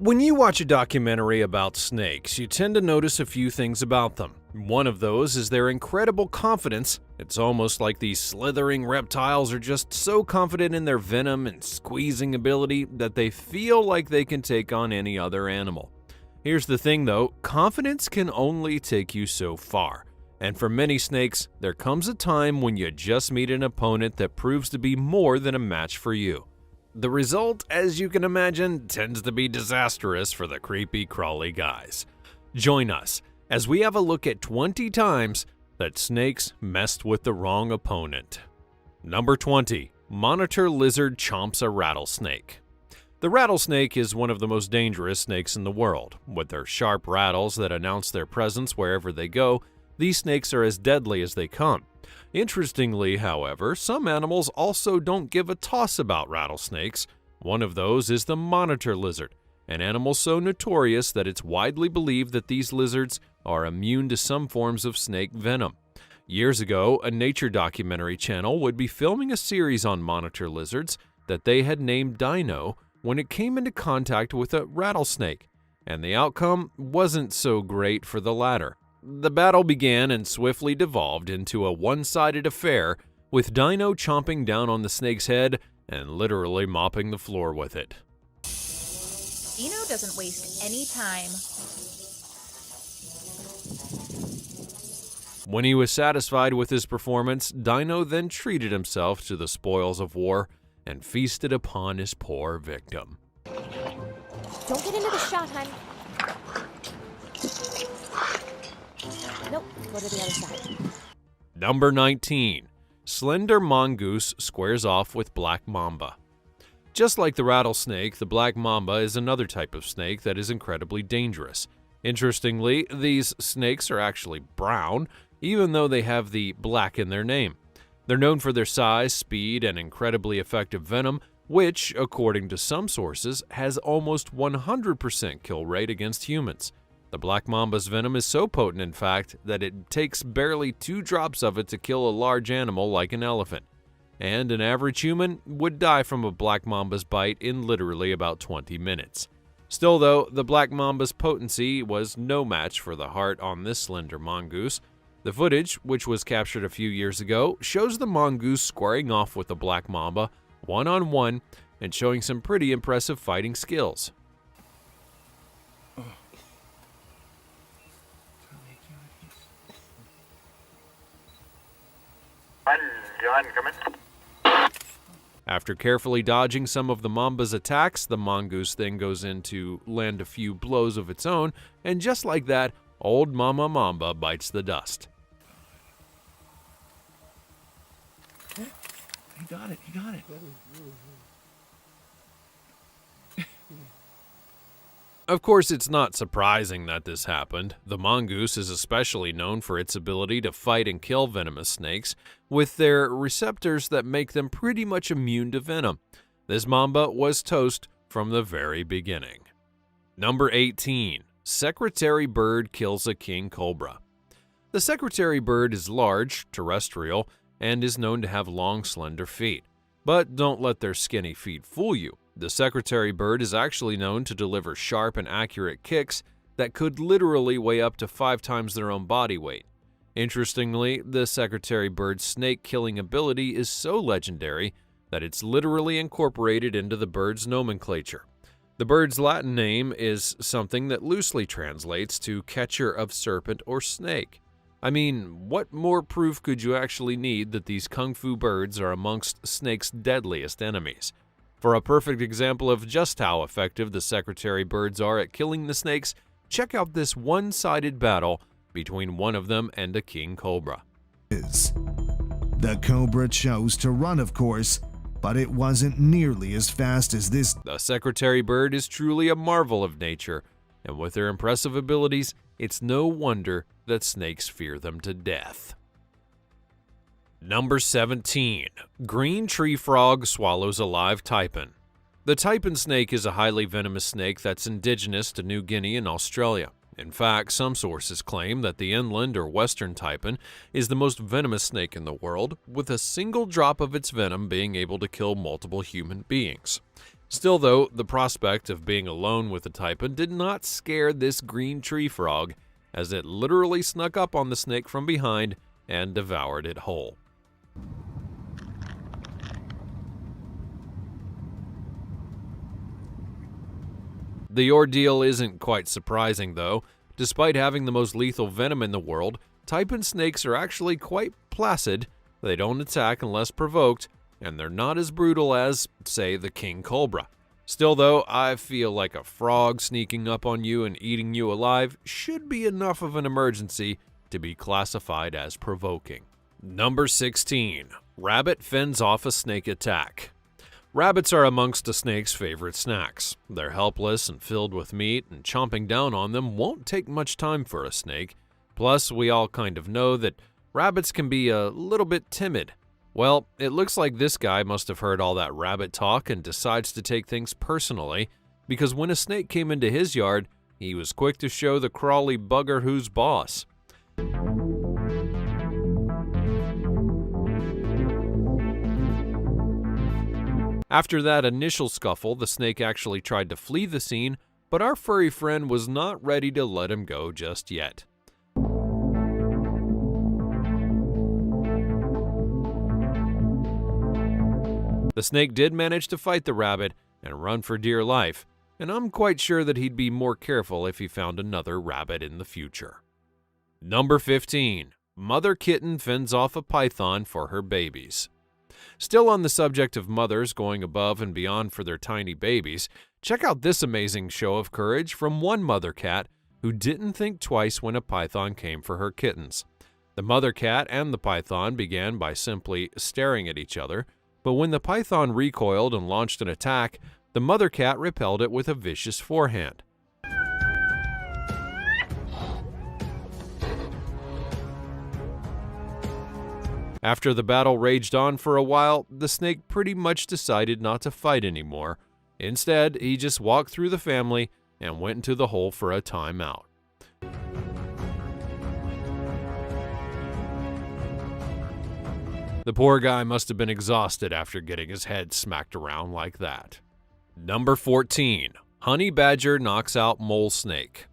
When you watch a documentary about snakes, you tend to notice a few things about them. One of those is their incredible confidence. It's almost like these slithering reptiles are just so confident in their venom and squeezing ability that they feel like they can take on any other animal. Here's the thing though, confidence can only take you so far. And for many snakes, there comes a time when you just meet an opponent that proves to be more than a match for you. The result, as you can imagine, tends to be disastrous for the creepy, crawly guys. Join us as we have a look at 20 times that snakes messed with the wrong opponent. Number 20. Monitor lizard chomps a rattlesnake. The rattlesnake is one of the most dangerous snakes in the world. With their sharp rattles that announce their presence wherever they go, these snakes are as deadly as they come. Interestingly, however, some animals also don't give a toss about rattlesnakes. One of those is the monitor lizard, an animal so notorious that it's widely believed that these lizards are immune to some forms of snake venom. Years ago, a nature documentary channel would be filming a series on monitor lizards that they had named Dino when it came into contact with a rattlesnake, and the outcome wasn't so great for the latter. The battle began and swiftly devolved into a one-sided affair, with Dino chomping down on the snake's head and literally mopping the floor with it. Dino doesn't waste any time. When he was satisfied with his performance, Dino then treated himself to the spoils of war and feasted upon his poor victim. Don't get into the shot, hun. Nope, go to the other side. Number 19. Slender mongoose squares off with black mamba. Just like the rattlesnake, the black mamba is another type of snake that is incredibly dangerous. Interestingly, these snakes are actually brown, even though they have the black in their name. They're known for their size, speed, and incredibly effective venom, which, according to some sources, has almost 100% kill rate against humans. The black mamba's venom is so potent, in fact, that it takes barely 2 drops of it to kill a large animal like an elephant. And an average human would die from a black mamba's bite in literally about 20 minutes. Still though, the black mamba's potency was no match for the heart on this slender mongoose. The footage, which was captured a few years ago, shows the mongoose squaring off with the black mamba one-on-one and showing some pretty impressive fighting skills. John, come in. After carefully dodging some of the mamba's attacks, the mongoose then goes in to land a few blows of its own, and just like that, old Mama Mamba bites the dust. He got it. Of course, it's not surprising that this happened. The mongoose is especially known for its ability to fight and kill venomous snakes, with their receptors that make them pretty much immune to venom. This mamba was toast from the very beginning. Number 18. Secretary bird kills a king cobra. The secretary bird is large, terrestrial, and is known to have long, slender feet. But don't let their skinny feet fool you. The secretary bird is actually known to deliver sharp and accurate kicks that could literally weigh up to 5 times their own body weight. Interestingly, the secretary bird's snake-killing ability is so legendary that it's literally incorporated into the bird's nomenclature. The bird's Latin name is something that loosely translates to catcher of serpent or snake. I mean, what more proof could you actually need that these kung fu birds are amongst snake's deadliest enemies? For a perfect example of just how effective the secretary birds are at killing the snakes, check out this one-sided battle between one of them and a king cobra. The cobra chose to run, of course, but it wasn't nearly as fast as this. The secretary bird is truly a marvel of nature, and with their impressive abilities, it's no wonder that snakes fear them to death. Number 17. Green tree frog swallows a live taipan. The taipan snake is a highly venomous snake that's indigenous to New Guinea and Australia. In fact, some sources claim that the inland or western taipan is the most venomous snake in the world, with a single drop of its venom being able to kill multiple human beings. Still though, the prospect of being alone with the taipan did not scare this green tree frog, as it literally snuck up on the snake from behind and devoured it whole. The ordeal isn't quite surprising though. Despite having the most lethal venom in the world, taipan snakes are actually quite placid. They don't attack unless provoked, and they're not as brutal as, say, the king cobra. Still though, I feel like a frog sneaking up on you and eating you alive should be enough of an emergency to be classified as provoking. Number 16. Rabbit fends off a snake attack. Rabbits are amongst a snake's favorite snacks. They're helpless and filled with meat, and chomping down on them won't take much time for a snake. Plus, we all kind of know that rabbits can be a little bit timid. Well, it looks like this guy must have heard all that rabbit talk and decides to take things personally, because when a snake came into his yard, he was quick to show the crawly bugger who's boss. After that initial scuffle, the snake actually tried to flee the scene, but our furry friend was not ready to let him go just yet. The snake did manage to fight the rabbit and run for dear life, and I'm quite sure that he'd be more careful if he found another rabbit in the future. Number 15. Mother kitten fends off a python for her babies. Still on the subject of mothers going above and beyond for their tiny babies, check out this amazing show of courage from one mother cat who didn't think twice when a python came for her kittens. The mother cat and the python began by simply staring at each other, but when the python recoiled and launched an attack, the mother cat repelled it with a vicious forehand. After the battle raged on for a while, the snake pretty much decided not to fight anymore. Instead, he just walked through the family and went into the hole for a timeout. The poor guy must have been exhausted after getting his head smacked around like that. Number 14. Honey badger knocks out mole snake.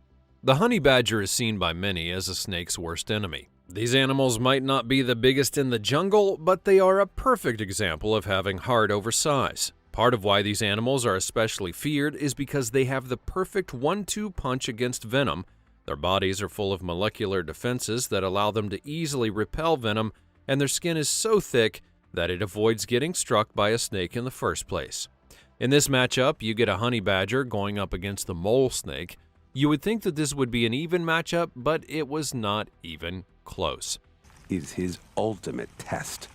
The honey badger is seen by many as a snake's worst enemy. These animals might not be the biggest in the jungle, but they are a perfect example of having heart over size. Part of why these animals are especially feared is because they have the perfect 1-2 punch against venom. Their bodies are full of molecular defenses that allow them to easily repel venom, and their skin is so thick that it avoids getting struck by a snake in the first place. In this matchup, you get a honey badger going up against the mole snake. You would think that this would be an even matchup, but it was not even close. Is his ultimate test.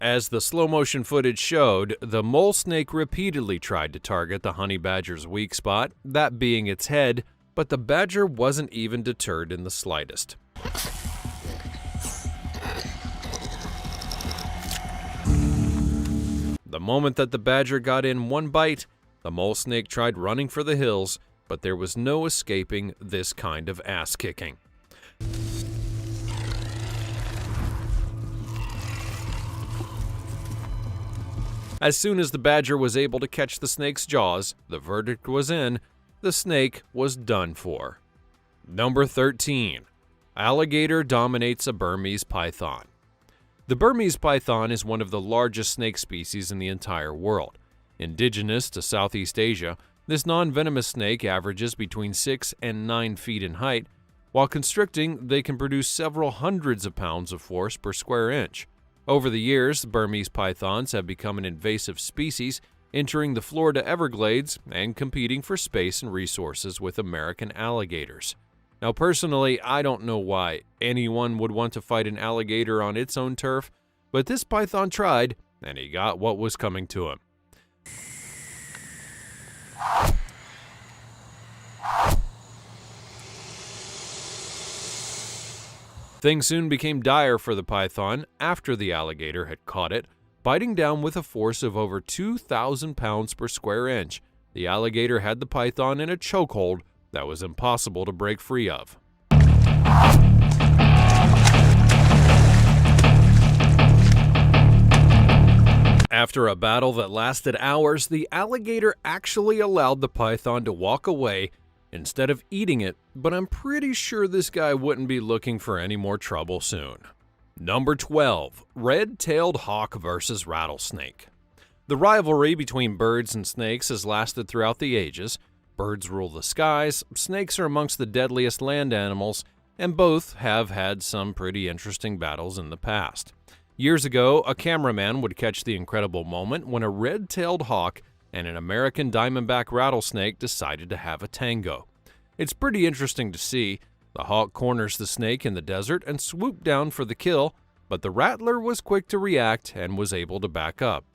As the slow-motion footage showed, the mole snake repeatedly tried to target the honey badger's weak spot, that being its head, but the badger wasn't even deterred in the slightest. The moment that the badger got in one bite, the mole snake tried running for the hills, but there was no escaping this kind of ass-kicking. As soon as the badger was able to catch the snake's jaws, the verdict was in: the snake was done for. Number 13. Alligator dominates a Burmese python. The Burmese python is one of the largest snake species in the entire world. Indigenous to Southeast Asia, this non-venomous snake averages between 6 and 9 feet in height. While constricting, they can produce several hundreds of pounds of force per square inch. Over the years, the Burmese pythons have become an invasive species, entering the Florida Everglades and competing for space and resources with American alligators. Now, personally, I don't know why anyone would want to fight an alligator on its own turf, but this python tried, and he got what was coming to him. Things soon became dire for the python after the alligator had caught it, biting down with a force of over 2,000 pounds per square inch. The alligator had the python in a chokehold that was impossible to break free of. After a battle that lasted hours, the alligator actually allowed the python to walk away instead of eating it, but I'm pretty sure this guy wouldn't be looking for any more trouble soon. Number 12. Red-tailed hawk versus rattlesnake. The rivalry between birds and snakes has lasted throughout the ages. Birds rule the skies, snakes are amongst the deadliest land animals, and both have had some pretty interesting battles in the past. Years ago, a cameraman would catch the incredible moment when a red-tailed hawk and an American diamondback rattlesnake decided to have a tango. It's pretty interesting to see. The hawk corners the snake in the desert and swooped down for the kill, but the rattler was quick to react and was able to back up.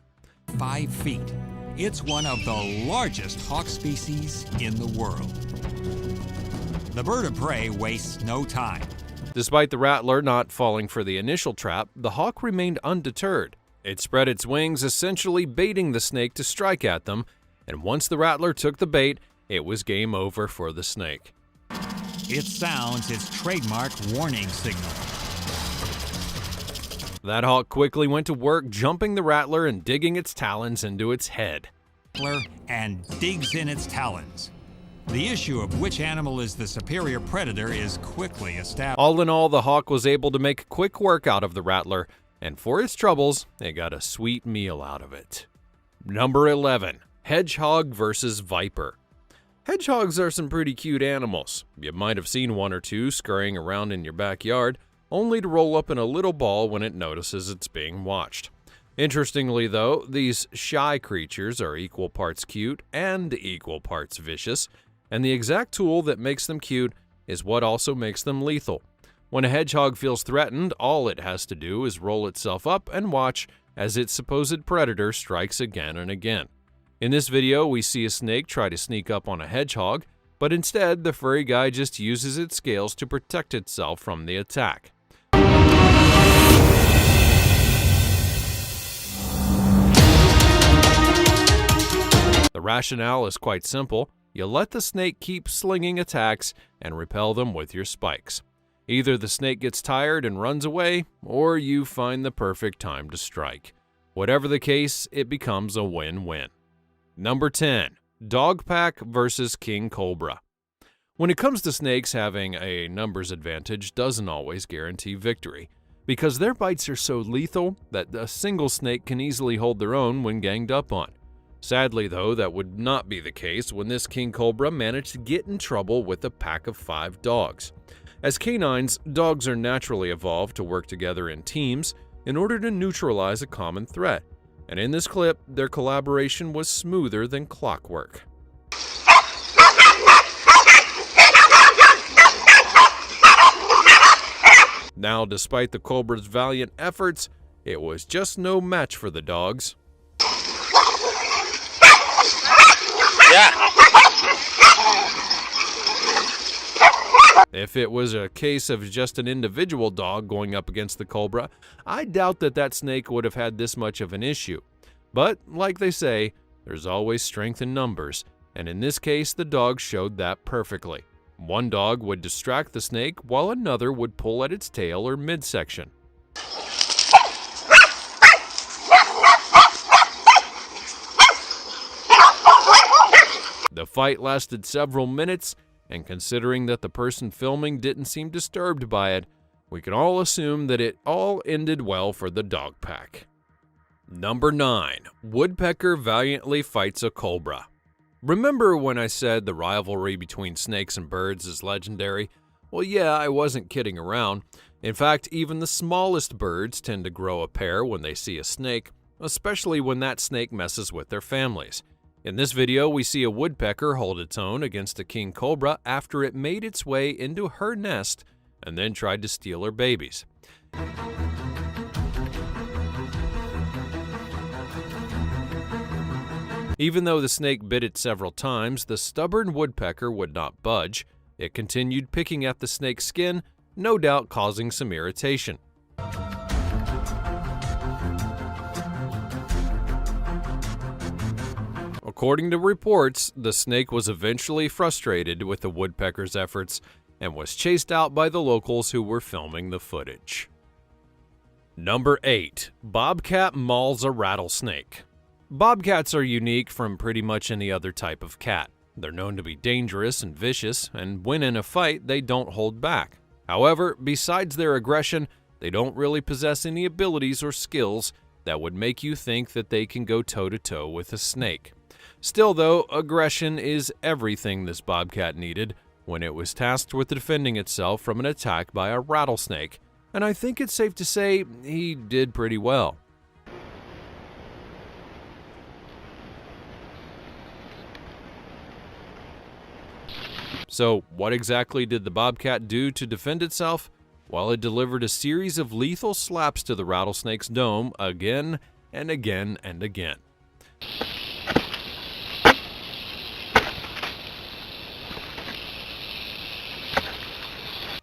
5 feet. It's one of the largest hawk species in the world. The bird of prey wastes no time. Despite the rattler not falling for the initial trap, the hawk remained undeterred. It spread its wings, essentially baiting the snake to strike at them, and once the rattler took the bait, it was game over for the snake. It sounds its trademark warning signal. That hawk quickly went to work, jumping the rattler and digging its talons into its head. And digs in its talons. The issue of which animal is the superior predator is quickly established. All in all, the hawk was able to make quick work out of the rattler, and for its troubles, it got a sweet meal out of it. Number 11. Hedgehog versus viper. Hedgehogs are some pretty cute animals. You might have seen one or two scurrying around in your backyard, only to roll up in a little ball when it notices it's being watched. Interestingly though, these shy creatures are equal parts cute and equal parts vicious, and the exact tool that makes them cute is what also makes them lethal. When a hedgehog feels threatened, all it has to do is roll itself up and watch as its supposed predator strikes again and again. In this video, we see a snake try to sneak up on a hedgehog, but instead the furry guy just uses its scales to protect itself from the attack. The rationale is quite simple. You let the snake keep slinging attacks and repel them with your spikes. Either the snake gets tired and runs away, or you find the perfect time to strike. Whatever the case, it becomes a win-win. Number 10. Dog pack versus king cobra. When it comes to snakes, having a numbers advantage doesn't always guarantee victory, because their bites are so lethal that a single snake can easily hold their own when ganged up on. Sadly though, that would not be the case when this king cobra managed to get in trouble with a pack of 5 dogs. As canines, dogs are naturally evolved to work together in teams in order to neutralize a common threat, and in this clip, their collaboration was smoother than clockwork. Now, despite the cobra's valiant efforts, it was just no match for the dogs. If it was a case of just an individual dog going up against the cobra, I doubt that snake would have had this much of an issue. But, like they say, there's always strength in numbers, and in this case the dog showed that perfectly. One dog would distract the snake while another would pull at its tail or midsection. The fight lasted several minutes, and considering that the person filming didn't seem disturbed by it, we can all assume that it all ended well for the dog pack. Number 9. Woodpecker valiantly fights a cobra. Remember when I said the rivalry between snakes and birds is legendary? Well, yeah, I wasn't kidding around. In fact, even the smallest birds tend to grow a pair when they see a snake, especially when that snake messes with their families. In this video, we see a woodpecker hold its own against a king cobra after it made its way into her nest and then tried to steal her babies. Even though the snake bit it several times, the stubborn woodpecker would not budge. It continued picking at the snake's skin, no doubt causing some irritation. According to reports, the snake was eventually frustrated with the woodpecker's efforts and was chased out by the locals who were filming the footage. Number 8. Bobcat mauls a rattlesnake. Bobcats are unique from pretty much any other type of cat. They're known to be dangerous and vicious, and when in a fight, they don't hold back. However, besides their aggression, they don't really possess any abilities or skills that would make you think that they can go toe-to-toe with a snake. Still though, aggression is everything this bobcat needed when it was tasked with defending itself from an attack by a rattlesnake, and I think it's safe to say he did pretty well. So, what exactly did the bobcat do to defend itself? Well, it delivered a series of lethal slaps to the rattlesnake's dome again and again and again.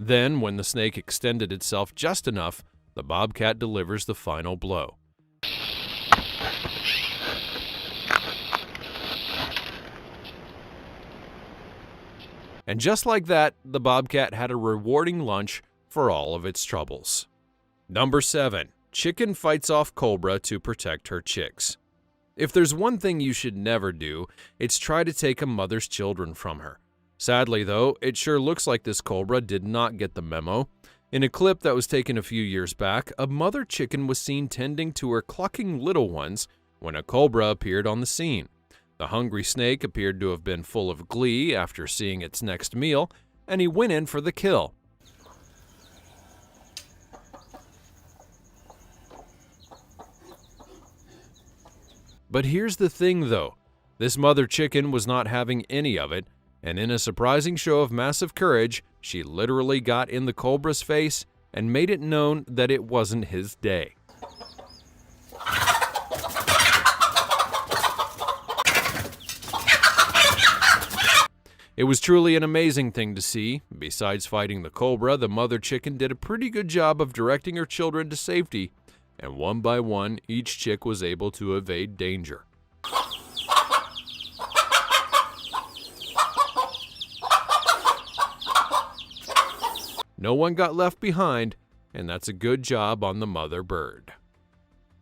Then, when the snake extended itself just enough, the bobcat delivers the final blow. And just like that, the bobcat had a rewarding lunch for all of its troubles. Number 7. Chicken fights off cobra to protect her chicks. If there's one thing you should never do, it's try to take a mother's children from her. Sadly though, it sure looks like this cobra did not get the memo. In a clip that was taken a few years back, a mother chicken was seen tending to her clucking little ones when a cobra appeared on the scene. The hungry snake appeared to have been full of glee after seeing its next meal, and he went in for the kill. But here's the thing though, this mother chicken was not having any of it, and in a surprising show of massive courage, she literally got in the cobra's face and made it known that it wasn't his day. It was truly an amazing thing to see. Besides fighting the cobra, the mother chicken did a pretty good job of directing her children to safety, and one by one, each chick was able to evade danger. No one got left behind, and that's a good job on the mother bird.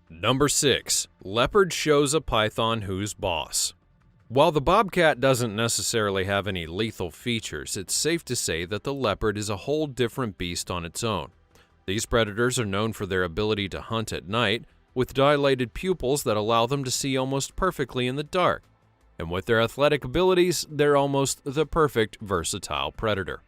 Number 6. Leopard shows a python who's boss. While the bobcat doesn't necessarily have any lethal features, it's safe to say that the leopard is a whole different beast on its own. These predators are known for their ability to hunt at night, with dilated pupils that allow them to see almost perfectly in the dark. And with their athletic abilities, they're almost the perfect versatile predator.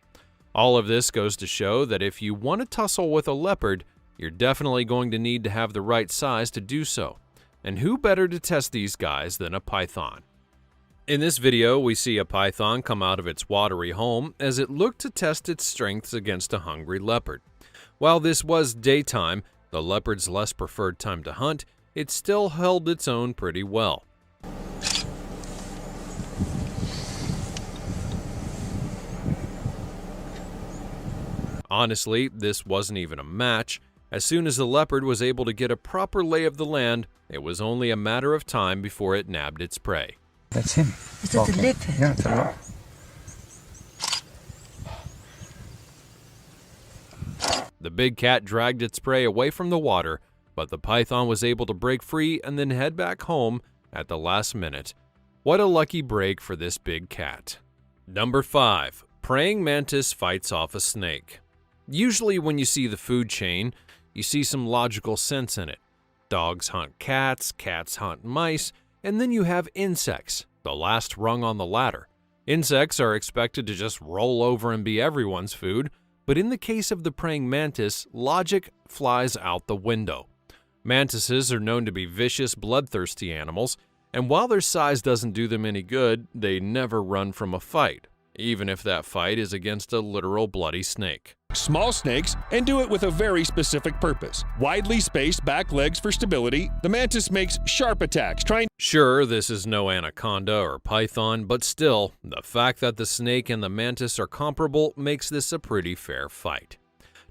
All of this goes to show that if you want to tussle with a leopard, you're definitely going to need to have the right size to do so. And who better to test these guys than a python? In this video, we see a python come out of its watery home as it looked to test its strengths against a hungry leopard. While this was daytime, the leopard's less preferred time to hunt, it still held its own pretty well. Honestly, this wasn't even a match. As soon as the leopard was able to get a proper lay of the land, it was only a matter of time before it nabbed its prey. That's him. Is that the leopard? Yeah, it's a lot. The big cat dragged its prey away from the water, but the python was able to break free and then head back home at the last minute. What a lucky break for this big cat. Number 5. Praying mantis fights off a snake. Usually when you see the food chain, you see some logical sense in it. Dogs hunt cats, cats hunt mice, and then you have insects, the last rung on the ladder. Insects are expected to just roll over and be everyone's food, but in the case of the praying mantis, logic flies out the window. Mantises are known to be vicious, bloodthirsty animals, and while their size doesn't do them any good, they never run from a fight, even if that fight is against a literal bloody snake. Small snakes and do it with a very specific purpose. Widely spaced back legs for stability, the mantis makes sharp attacks, trying. Sure, this is no anaconda or python, but still, the fact that the snake and the mantis are comparable makes this a pretty fair fight.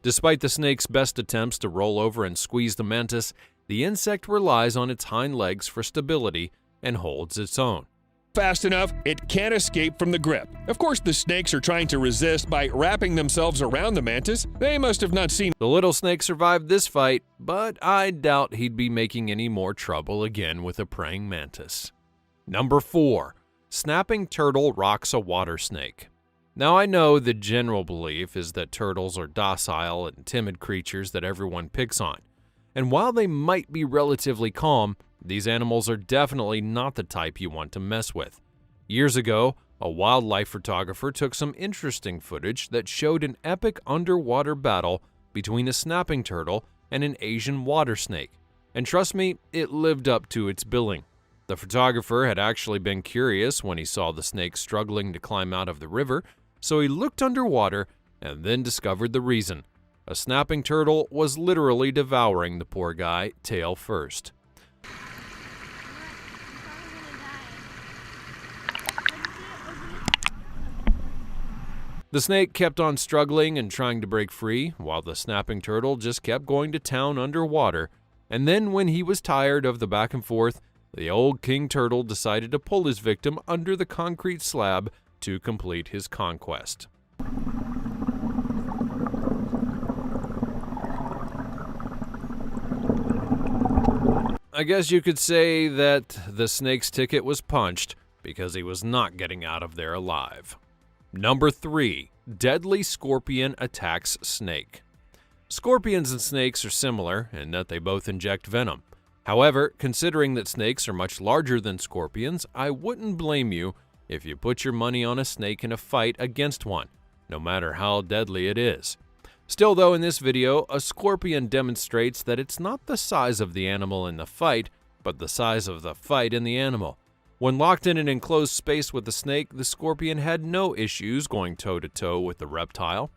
Despite the snake's best attempts to roll over and squeeze the mantis, the insect relies on its hind legs for stability and holds its own. fast enough, it can't escape from the grip. Of course, the snakes are trying to resist by wrapping themselves around the mantis. They must have not seen The little snake survived this fight, but I doubt he'd be making any more trouble again with a praying mantis. Number 4. Snapping turtle rocks a water snake. Now I know the general belief is that turtles are docile and timid creatures that everyone picks on. And while they might be relatively calm, these animals are definitely not the type you want to mess with. Years ago, a wildlife photographer took some interesting footage that showed an epic underwater battle between a snapping turtle and an Asian water snake. And trust me, it lived up to its billing. The photographer had actually been curious when he saw the snake struggling to climb out of the river, so he looked underwater and then discovered the reason. A snapping turtle was literally devouring the poor guy tail first. The snake kept on struggling and trying to break free, while the snapping turtle just kept going to town underwater. And then when he was tired of the back and forth, the old king turtle decided to pull his victim under the concrete slab to complete his conquest. I guess you could say that the snake's ticket was punched because he was not getting out of there alive. Number 3. Deadly scorpion attacks snake. Scorpions and snakes are similar in that they both inject venom. However, considering that snakes are much larger than scorpions, I wouldn't blame you if you put your money on a snake in a fight against one, no matter how deadly it is. Still though, in this video, a scorpion demonstrates that it's not the size of the animal in the fight, but the size of the fight in the animal. When locked in an enclosed space with the snake, the scorpion had no issues going toe-to-toe with the reptile.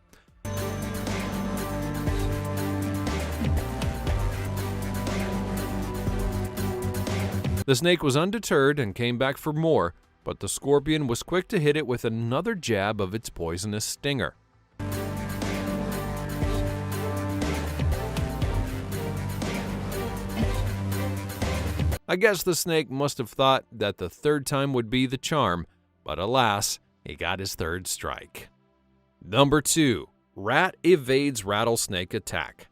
The snake was undeterred and came back for more, but the scorpion was quick to hit it with another jab of its poisonous stinger. I guess the snake must have thought that the third time would be the charm, but alas, he got his third strike. Number 2. Rat evades rattlesnake attack.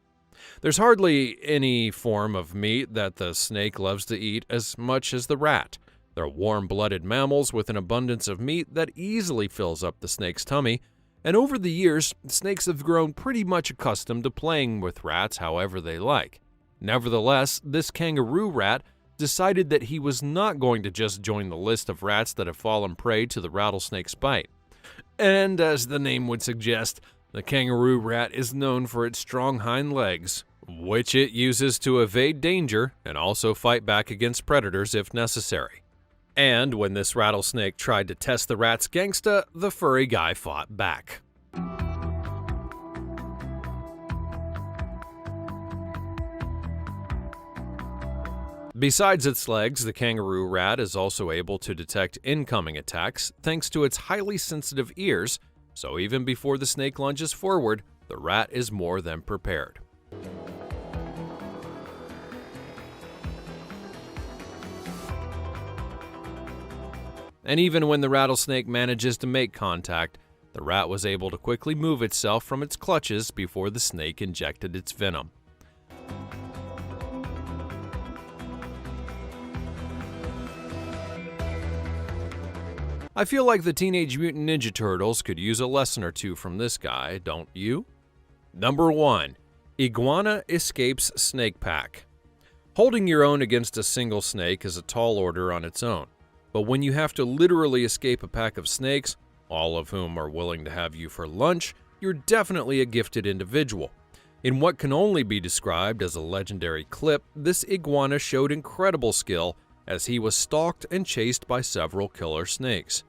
There's hardly any form of meat that the snake loves to eat as much as the rat. They're warm-blooded mammals with an abundance of meat that easily fills up the snake's tummy, and over the years, snakes have grown pretty much accustomed to playing with rats however they like. Nevertheless, this kangaroo rat decided that he was not going to just join the list of rats that have fallen prey to the rattlesnake's bite. And as the name would suggest, the kangaroo rat is known for its strong hind legs, which it uses to evade danger and also fight back against predators if necessary. And when this rattlesnake tried to test the rat's gangsta, the furry guy fought back. Besides its legs, the kangaroo rat is also able to detect incoming attacks thanks to its highly sensitive ears, so even before the snake lunges forward, the rat is more than prepared. And even when the rattlesnake manages to make contact, the rat was able to quickly move itself from its clutches before the snake injected its venom. I feel like the Teenage Mutant Ninja Turtles could use a lesson or two from this guy, don't you? Number 1. Iguana escapes snake pack. Holding your own against a single snake is a tall order on its own. But when you have to literally escape a pack of snakes, all of whom are willing to have you for lunch, you're definitely a gifted individual. In what can only be described as a legendary clip, this iguana showed incredible skill as he was stalked and chased by several killer snakes.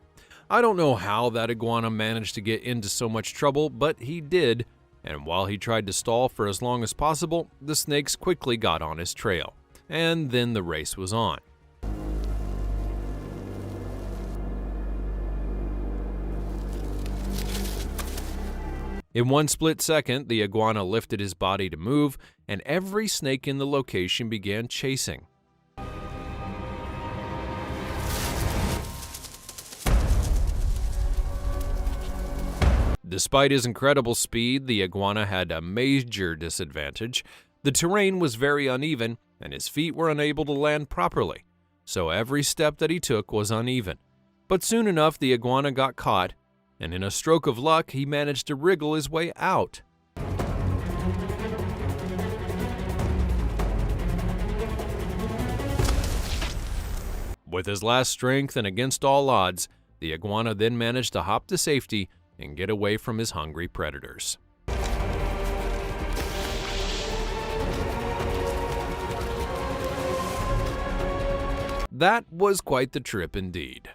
I don't know how that iguana managed to get into so much trouble, but he did, and while he tried to stall for as long as possible, the snakes quickly got on his trail, and then the race was on. In one split second, the iguana lifted his body to move, and every snake in the location began chasing. Despite his incredible speed, the iguana had a major disadvantage. The terrain was very uneven, and his feet were unable to land properly, so every step that he took was uneven. But soon enough, the iguana got caught, and in a stroke of luck, he managed to wriggle his way out. With his last strength and against all odds, the iguana then managed to hop to safety and get away from his hungry predators. That was quite the trip indeed.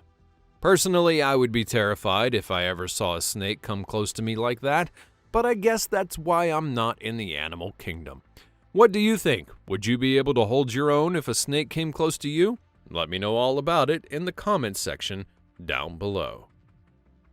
Personally, I would be terrified if I ever saw a snake come close to me like that, but I guess that's why I'm not in the animal kingdom. What do you think? Would you be able to hold your own if a snake came close to you? Let me know all about it in the comments section down below.